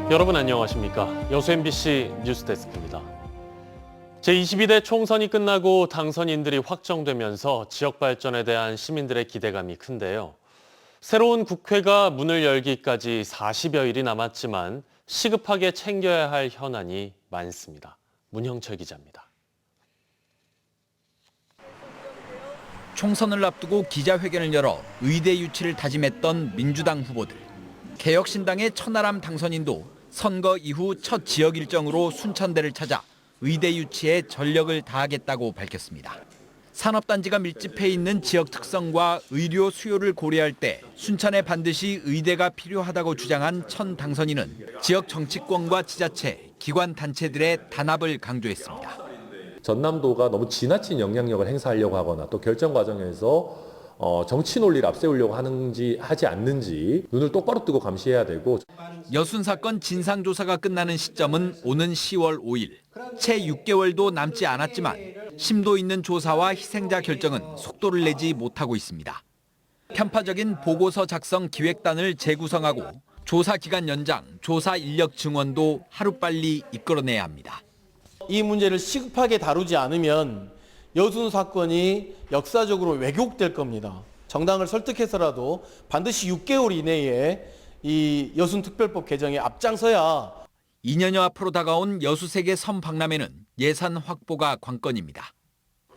여러분 안녕하십니까? 여수 MBC 뉴스데스크입니다. 제22대 총선이 끝나고 당선인들이 확정되면서 지역 발전에 대한 시민들의 기대감이 큰데요. 새로운 국회가 문을 열기까지 40여일이 남았지만 시급하게 챙겨야 할 현안이 많습니다. 문형철 기자입니다. 총선을 앞두고 기자회견을 열어 의대 유치를 다짐했던 민주당 후보들. 개혁신당의 천하람 당선인도 선거 이후 첫 지역 일정으로 순천대를 찾아 의대 유치에 전력을 다하겠다고 밝혔습니다. 산업단지가 밀집해 있는 지역 특성과 의료 수요를 고려할 때 순천에 반드시 의대가 필요하다고 주장한 천 당선인은 지역 정치권과 지자체, 기관 단체들의 단합을 강조했습니다. 전남도가 너무 지나친 영향력을 행사하려고 하거나 또 결정 과정에서 정치 논리를 앞세우려고 하지 않는지 눈을 똑바로 뜨고 감시해야 되고. 여순 사건 진상조사가 끝나는 시점은 오는 10월 5일. 채 6개월도 남지 않았지만 심도 있는 조사와 희생자 결정은 속도를 내지 못하고 있습니다. 편파적인 보고서 작성 기획단을 재구성하고 조사 기간 연장, 조사 인력 증원도 하루빨리 이끌어내야 합니다. 이 문제를 시급하게 다루지 않으면 여순 사건이 역사적으로 왜곡될 겁니다. 정당을 설득해서라도 반드시 6개월 이내에 이 여순특별법 개정에 앞장서야. 2년여 앞으로 다가온 여수세계 선박람회는 예산 확보가 관건입니다.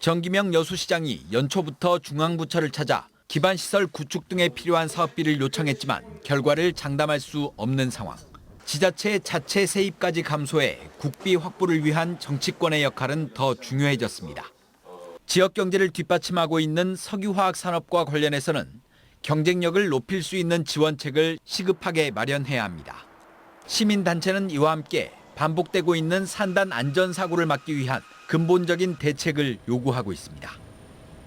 정기명 여수시장이 연초부터 중앙부처를 찾아 기반시설 구축 등에 필요한 사업비를 요청했지만 결과를 장담할 수 없는 상황. 지자체의 자체 세입까지 감소해 국비 확보를 위한 정치권의 역할은 더 중요해졌습니다. 지역 경제를 뒷받침하고 있는 석유화학 산업과 관련해서는 경쟁력을 높일 수 있는 지원책을 시급하게 마련해야 합니다. 시민단체는 이와 함께 반복되고 있는 산단 안전사고를 막기 위한 근본적인 대책을 요구하고 있습니다.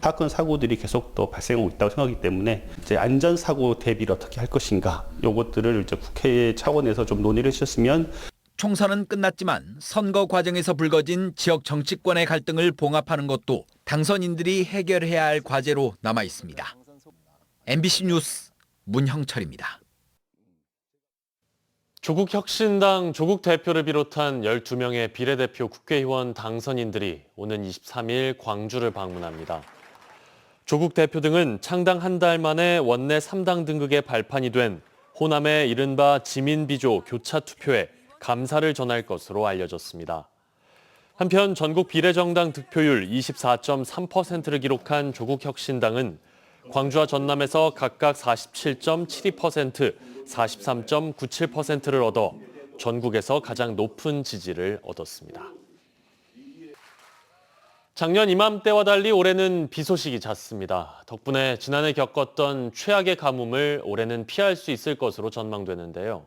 사건 사고들이 계속 또 발생하고 있다고 생각하기 때문에 이제 안전사고 대비를 어떻게 할 것인가, 요것들을 이제 국회 차원에서 좀 논의를 해주셨으면. 총선은 끝났지만 선거 과정에서 불거진 지역 정치권의 갈등을 봉합하는 것도 당선인들이 해결해야 할 과제로 남아 있습니다. MBC 뉴스 문형철입니다. 조국혁신당 조국 대표를 비롯한 12명의 비례대표 국회의원 당선인들이 오는 23일 광주를 방문합니다. 조국 대표 등은 창당 한 달 만에 원내 3당 등극의 발판이 된 호남의 이른바 지민비조 교차 투표에 감사를 전할 것으로 알려졌습니다. 한편 전국 비례정당 득표율 24.3%를 기록한 조국혁신당은 광주와 전남에서 각각 47.72%, 43.97%를 얻어 전국에서 가장 높은 지지를 얻었습니다. 작년 이맘때와 달리 올해는 비 소식이 잦습니다. 덕분에 지난해 겪었던 최악의 가뭄을 올해는 피할 수 있을 것으로 전망되는데요.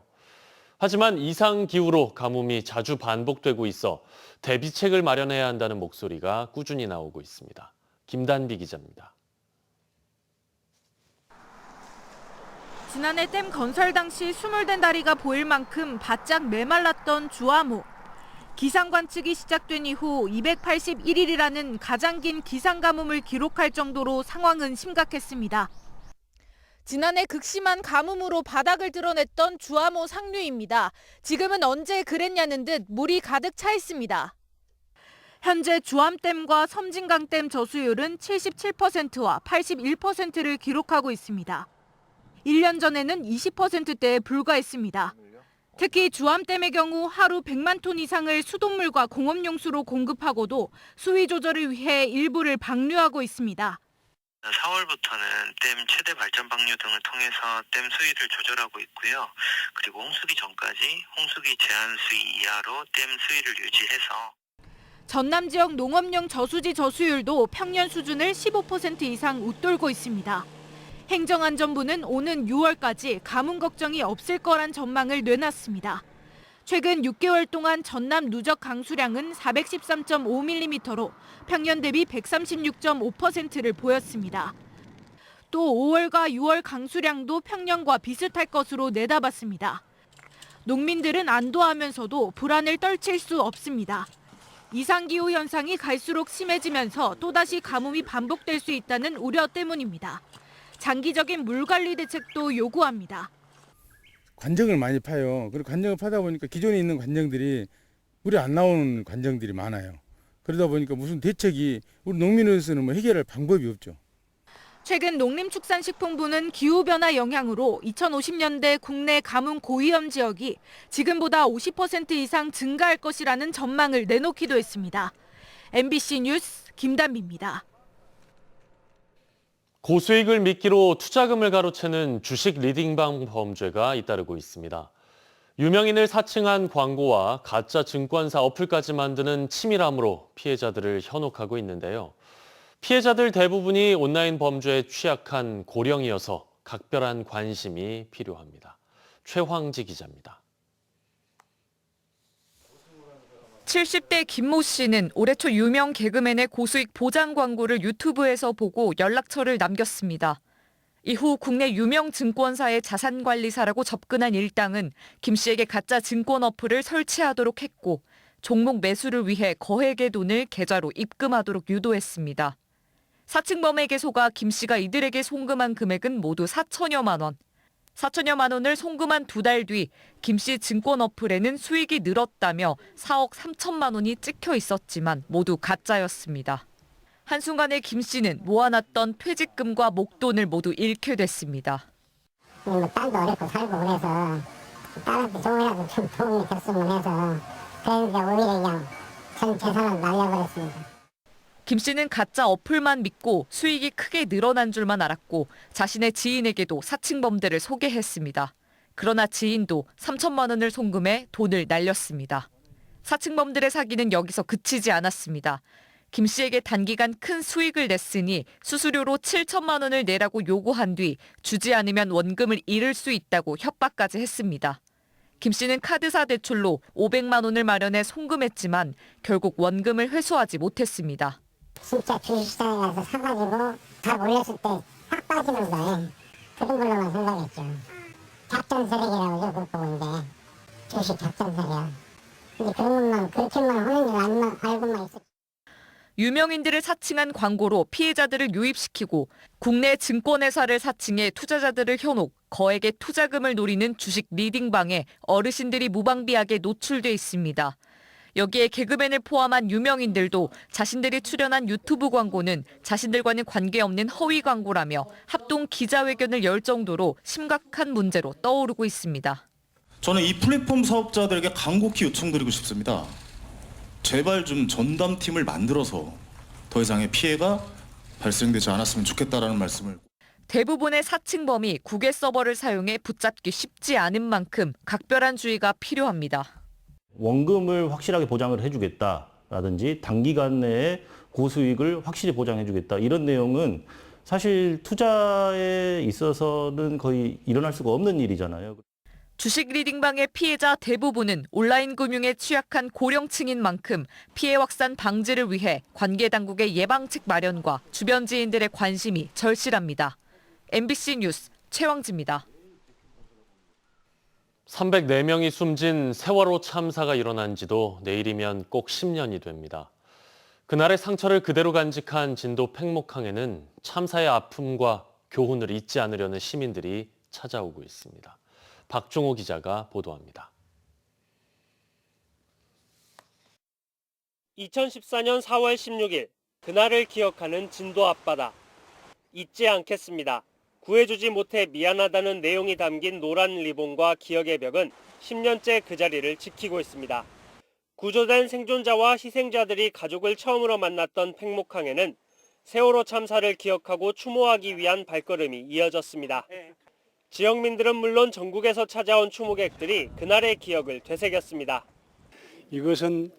하지만 이상기후로 가뭄이 자주 반복되고 있어 대비책을 마련해야 한다는 목소리가 꾸준히 나오고 있습니다. 김단비 기자입니다. 지난해 댐 건설 당시 수몰된 다리가 보일 만큼 바짝 메말랐던 주화모. 기상 관측이 시작된 이후 281일이라는 가장 긴 기상 가뭄을 기록할 정도로 상황은 심각했습니다. 지난해 극심한 가뭄으로 바닥을 드러냈던 주화모 상류입니다. 지금은 언제 그랬냐는 듯 물이 가득 차 있습니다. 현재 주암댐과 섬진강댐 저수율은 77%와 81%를 기록하고 있습니다. 1년 전에는 20%대에 불과했습니다. 특히 주암댐의 경우 하루 100만 톤 이상을 수돗물과 공업용수로 공급하고도 수위 조절을 위해 일부를 방류하고 있습니다. 4월부터는 댐 최대 발전 방류 등을 통해서 댐 수위를 조절하고 있고요. 그리고 홍수기 전까지 홍수기 제한 수위 이하로 댐 수위를 유지해서 전남 지역 농업용 저수지 저수율도 평년 수준을 15% 이상 웃돌고 있습니다. 행정안전부는 오는 6월까지 가뭄 걱정이 없을 거란 전망을 내놨습니다. 최근 6개월 동안 전남 누적 강수량은 413.5mm로 평년 대비 136.5%를 보였습니다. 또 5월과 6월 강수량도 평년과 비슷할 것으로 내다봤습니다. 농민들은 안도하면서도 불안을 떨칠 수 없습니다. 이상기후 현상이 갈수록 심해지면서 또다시 가뭄이 반복될 수 있다는 우려 때문입니다. 장기적인 물관리 대책도 요구합니다. 관정을 많이 파요. 그리고 관정을 파다 보니까 기존에 있는 관정들이 물이 안 나오는 관정들이 많아요. 그러다 보니까 무슨 대책이 우리 농민으로서는 뭐 해결할 방법이 없죠. 최근 농림축산식품부는 기후변화 영향으로 2050년대 국내 가뭄 고위험 지역이 지금보다 50% 이상 증가할 것이라는 전망을 내놓기도 했습니다. MBC 뉴스 김단비입니다. 고수익을 미끼로 투자금을 가로채는 주식 리딩방 범죄가 잇따르고 있습니다. 유명인을 사칭한 광고와 가짜 증권사 어플까지 만드는 치밀함으로 피해자들을 현혹하고 있는데요. 피해자들 대부분이 온라인 범죄에 취약한 고령이어서 각별한 관심이 필요합니다. 최황지 기자입니다. 70대 김모 씨는 올해 초 유명 개그맨의 고수익 보장 광고를 유튜브에서 보고 연락처를 남겼습니다. 이후 국내 유명 증권사의 자산관리사라고 접근한 일당은 김 씨에게 가짜 증권 어플을 설치하도록 했고 종목 매수를 위해 거액의 돈을 계좌로 입금하도록 유도했습니다. 사칭범에게 속아 김 씨가 이들에게 송금한 금액은 모두 4천여만 원. 4천여만 원을 송금한 2달 뒤 김 씨 증권 어플에는 수익이 늘었다며 4억 3천만 원이 찍혀 있었지만 모두 가짜였습니다. 한순간에 김 씨는 모아놨던 퇴직금과 목돈을 모두 잃게 됐습니다. 딸도 어렵고 살고 그래서 딸한테 조금이라도 좀 도움이 됐으면 해서 그랬는데 오히려 그냥 전 재산을 날려버렸습니다. 김 씨는 가짜 어플만 믿고 수익이 크게 늘어난 줄만 알았고 자신의 지인에게도 사칭범들을 소개했습니다. 그러나 지인도 3천만 원을 송금해 돈을 날렸습니다. 사칭범들의 사기는 여기서 그치지 않았습니다. 김 씨에게 단기간 큰 수익을 냈으니 수수료로 7천만 원을 내라고 요구한 뒤 주지 않으면 원금을 잃을 수 있다고 협박까지 했습니다. 김 씨는 카드사 대출로 500만 원을 마련해 송금했지만 결국 원금을 회수하지 못했습니다. 진짜 주식시장에 가서 사가지고 다 올렸을 때 확 빠지는 거에 그런 걸로만 생각했죠. 작전 세력이라고 그걸 보고 있는데 주식 작전 세력. 근데 그런 것만 그렇게만 하는 줄 알고만 있었죠. 유명인들을 사칭한 광고로 피해자들을 유입시키고 국내 증권회사를 사칭해 투자자들을 현혹, 거액의 투자금을 노리는 주식 리딩방에 어르신들이 무방비하게 노출돼 있습니다. 여기에 개그맨을 포함한 유명인들도 자신들이 출연한 유튜브 광고는 자신들과는 관계없는 허위 광고라며 합동 기자회견을 열 정도로 심각한 문제로 떠오르고 있습니다. 저는 이 플랫폼 사업자들에게 간곡히 요청드리고 싶습니다. 제발 좀 전담팀을 만들어서 더 이상의 피해가 발생되지 않았으면 좋겠다라는 말씀을. 대부분의 사칭범이 국외 서버를 사용해 붙잡기 쉽지 않은 만큼 각별한 주의가 필요합니다. 원금을 확실하게 보장을 해주겠다라든지 단기간 내에 고수익을 확실히 보장해주겠다 이런 내용은 사실 투자에 있어서는 거의 일어날 수가 없는 일이잖아요. 주식 리딩방의 피해자 대부분은 온라인 금융에 취약한 고령층인 만큼 피해 확산 방지를 위해 관계 당국의 예방책 마련과 주변 지인들의 관심이 절실합니다. MBC 뉴스 최황지입니다. 304명이 숨진 세월호 참사가 일어난 지도 내일이면 꼭 10년이 됩니다. 그날의 상처를 그대로 간직한 진도 팽목항에는 참사의 아픔과 교훈을 잊지 않으려는 시민들이 찾아오고 있습니다. 박종호 기자가 보도합니다. 2014년 4월 16일, 그날을 기억하는 진도 앞바다. 잊지 않겠습니다. 구해주지 못해 미안하다는 내용이 담긴 노란 리본과 기억의 벽은 10년째 그 자리를 지키고 있습니다. 구조된 생존자와 희생자들이 가족을 처음으로 만났던 팽목항에는 세월호 참사를 기억하고 추모하기 위한 발걸음이 이어졌습니다. 지역민들은 물론 전국에서 찾아온 추모객들이 그날의 기억을 되새겼습니다. 이것은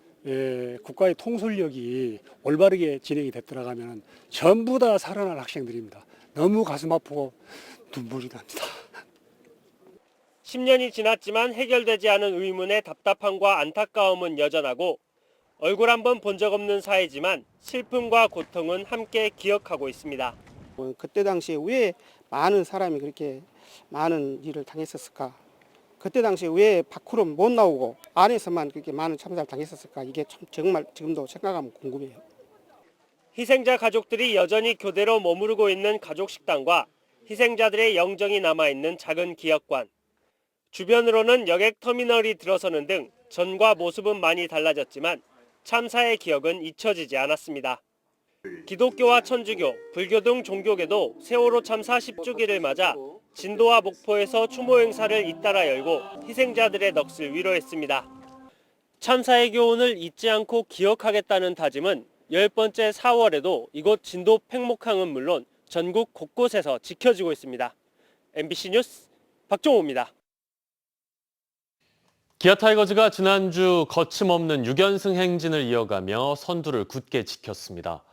국가의 통솔력이 올바르게 진행이 됐더라가면 전부 다 살아날 학생들입니다. 너무 가슴 아프고 눈물이 납니다. 10년이 지났지만 해결되지 않은 의문의 답답함과 안타까움은 여전하고 얼굴 한번 본 적 없는 사이지만 슬픔과 고통은 함께 기억하고 있습니다. 그때 당시에 왜 많은 사람이 그렇게 많은 일을 당했었을까? 그때 당시에 왜 밖으로 못 나오고 안에서만 그렇게 많은 참사를 당했었을까? 이게 참 정말 지금도 생각하면 궁금해요. 희생자 가족들이 여전히 교대로 머무르고 있는 가족 식당과 희생자들의 영정이 남아있는 작은 기업관. 주변으로는 여객 터미널이 들어서는 등 전과 모습은 많이 달라졌지만 참사의 기억은 잊혀지지 않았습니다. 기독교와 천주교, 불교 등 종교계도 세월호 참사 10주기를 맞아 진도와 목포에서 추모 행사를 잇따라 열고 희생자들의 넋을 위로했습니다. 참사의 교훈을 잊지 않고 기억하겠다는 다짐은 10번째 4월에도 이곳 진도 팽목항은 물론 전국 곳곳에서 지켜지고 있습니다. MBC 뉴스 박종호입니다. 기아 타이거즈가 지난주 거침없는 6연승 행진을 이어가며 선두를 굳게 지켰습니다.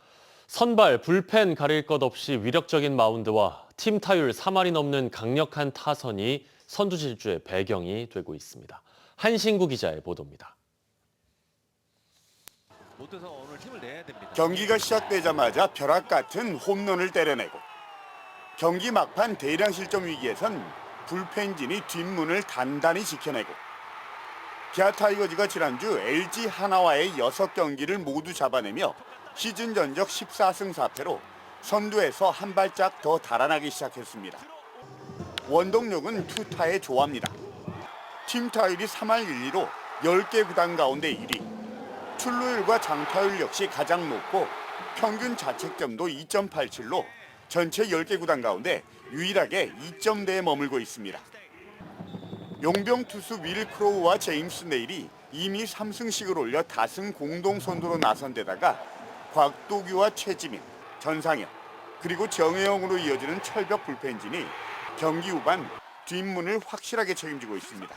선발, 불펜 가릴 것 없이 위력적인 마운드와 팀 타율 3할이 넘는 강력한 타선이 선두 질주의 배경이 되고 있습니다. 한신구 기자의 보도입니다. 경기가 시작되자마자 벼락 같은 홈런을 때려내고 경기 막판 대량 실점 위기에선 불펜진이 뒷문을 단단히 지켜내고 기아 타이거즈가 지난주 LG 하나와의 6경기를 모두 잡아내며 시즌 전적 14승 4패로 선두에서 한 발짝 더 달아나기 시작했습니다. 원동력은 투타의 조화입니다. 팀 타율이 3할 1리로 10개 구단 가운데 1위. 출루율과 장타율 역시 가장 높고 평균 자책점도 2.87로 전체 10개 구단 가운데 유일하게 2점대에 머물고 있습니다. 용병 투수 윌 크로우와 제임스 네일이 이미 3승씩을 올려 다승 공동 선두로 나선 데다가 곽도규와 최지민, 전상현, 그리고 정혜영으로 이어지는 철벽 불펜진이 경기 후반 뒷문을 확실하게 책임지고 있습니다.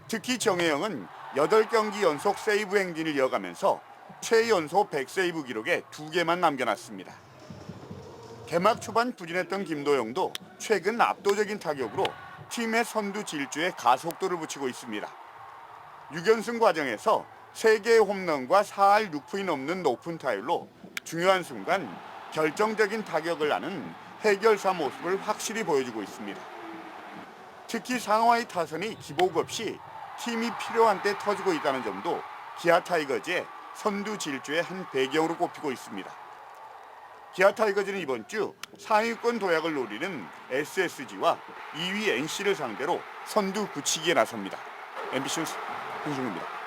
특히 정혜영은 8경기 연속 세이브 행진을 이어가면서 최연소 100세이브 기록에 2개만 남겨놨습니다. 개막 초반 부진했던 김도영도 최근 압도적인 타격으로 팀의 선두 질주에 가속도를 붙이고 있습니다. 6연승 과정에서 3개의 홈런과 4할 6푼이 넘는 높은 타율로 중요한 순간 결정적인 타격을 하는 해결사 모습을 확실히 보여주고 있습니다. 특히 상하이 타선이 기복 없이 팀이 필요한 때 터지고 있다는 점도 기아 타이거즈의 선두 질주의 한 배경으로 꼽히고 있습니다. 기아 타이거즈는 이번 주 상위권 도약을 노리는 SSG와 2위 NC를 상대로 선두 굳히기에 나섭니다. MBC 뉴스 홍승우입니다.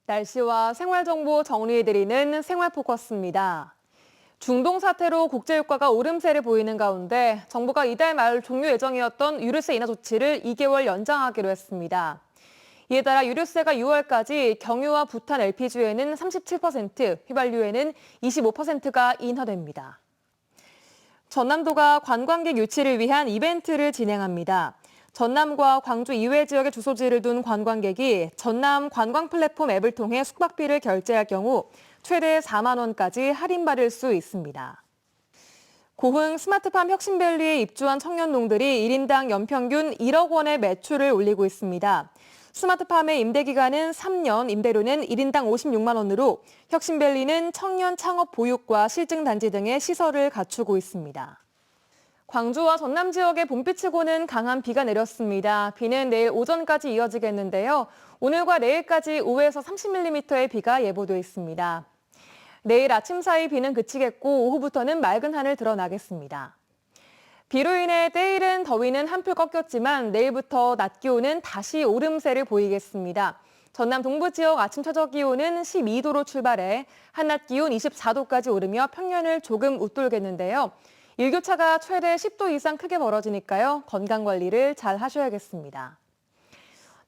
날씨와 생활정보 정리해드리는 생활포커스입니다. 중동 사태로 국제유가가 오름세를 보이는 가운데 정부가 이달 말 종료 예정이었던 유류세 인하 조치를 2개월 연장하기로 했습니다. 이에 따라 유류세가 6월까지 경유와 부탄 LPG에는 37%, 휘발유에는 25%가 인하됩니다. 전남도가 관광객 유치를 위한 이벤트를 진행합니다. 전남과 광주 이외 지역에 주소지를 둔 관광객이 전남 관광 플랫폼 앱을 통해 숙박비를 결제할 경우 최대 4만 원까지 할인받을 수 있습니다. 고흥 스마트팜 혁신밸리에 입주한 청년농들이 1인당 연평균 1억 원의 매출을 올리고 있습니다. 스마트팜의 임대기간은 3년, 임대료는 1인당 56만 원으로 혁신밸리는 청년 창업 보육과 실증단지 등의 시설을 갖추고 있습니다. 광주와 전남 지역에 봄빛을 고는 강한 비가 내렸습니다. 비는 내일 오전까지 이어지겠는데요. 오늘과 내일까지 5에서 30mm의 비가 예보돼 있습니다. 내일 아침 사이 비는 그치겠고 오후부터는 맑은 하늘 드러나겠습니다. 비로 인해 때이른 더위는 한풀 꺾였지만 내일부터 낮 기온은 다시 오름세를 보이겠습니다. 전남 동부 지역 아침 최저 기온은 12도로 출발해 한낮 기온 24도까지 오르며 평년을 조금 웃돌겠는데요. 일교차가 최대 10도 이상 크게 벌어지니까요. 건강관리를 잘 하셔야겠습니다.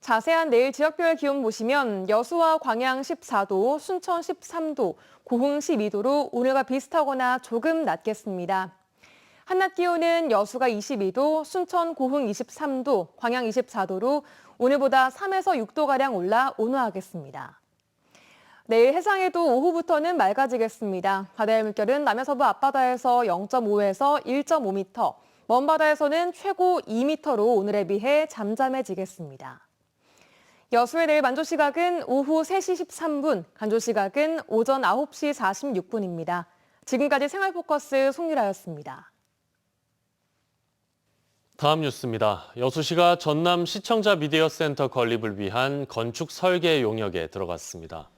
자세한 내일 지역별 기온 보시면 여수와 광양 14도, 순천 13도, 고흥 12도로 오늘과 비슷하거나 조금 낮겠습니다. 한낮 기온은 여수가 22도, 순천, 고흥 23도, 광양 24도로 오늘보다 3에서 6도가량 올라 온화하겠습니다. 내일 해상에도 오후부터는 맑아지겠습니다. 바다의 물결은 남해서부 앞바다에서 0.5에서 1.5m, 먼바다에서는 최고 2m로 오늘에 비해 잠잠해지겠습니다. 여수의 내일 만조시각은 오후 3시 13분, 간조시각은 오전 9시 46분입니다. 지금까지 생활포커스 송유라였습니다. 다음 뉴스입니다. 여수시가 전남 시청자 미디어 센터 건립을 위한 건축 설계 용역에 들어갔습니다.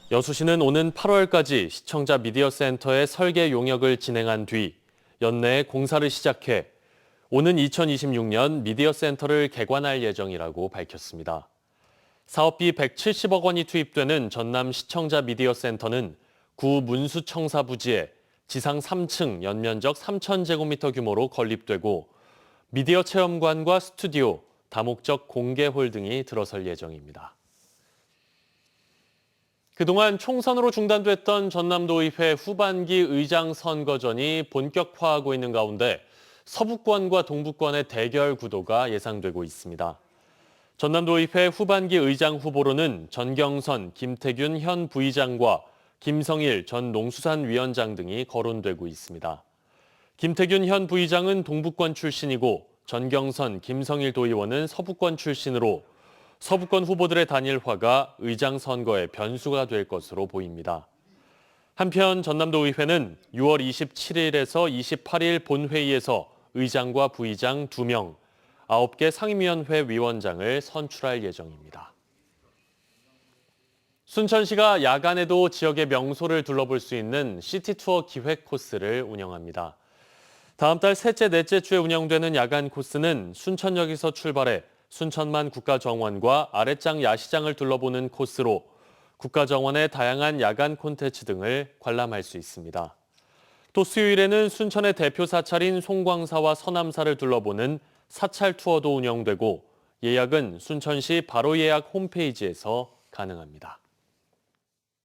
여수시는 오는 8월까지 시청자 미디어 센터의 설계 용역을 진행한 뒤 연내에 공사를 시작해 오는 2026년 미디어 센터를 개관할 예정이라고 밝혔습니다. 사업비 170억 원이 투입되는 전남 시청자 미디어 센터는 구 문수청사 부지에 지상 3층 연면적 3,000제곱미터 규모로 건립되고 미디어 체험관과 스튜디오, 다목적 공개홀 등이 들어설 예정입니다. 그동안 총선으로 중단됐던 전남도의회 후반기 의장 선거전이 본격화하고 있는 가운데 서북권과 동북권의 대결 구도가 예상되고 있습니다. 전남도의회 후반기 의장 후보로는 전경선, 김태균 현 부의장과 김성일 전 농수산위원장 등이 거론되고 있습니다. 김태균 현 부의장은 동북권 출신이고 전경선, 김성일 도의원은 서북권 출신으로 서북권 후보들의 단일화가 의장 선거의 변수가 될 것으로 보입니다. 한편 전남도의회는 6월 27일에서 28일 본회의에서 의장과 부의장 2명, 9개 상임위원회 위원장을 선출할 예정입니다. 순천시가 야간에도 지역의 명소를 둘러볼 수 있는 시티투어 기획 코스를 운영합니다. 다음 달 셋째, 넷째 주에 운영되는 야간 코스는 순천역에서 출발해 순천만 국가정원과 아랫장 야시장을 둘러보는 코스로 국가정원의 다양한 야간 콘텐츠 등을 관람할 수 있습니다. 또 수요일에는 순천의 대표 사찰인 송광사와 서남사를 둘러보는 사찰 투어도 운영되고 예약은 순천시 바로 예약 홈페이지에서 가능합니다.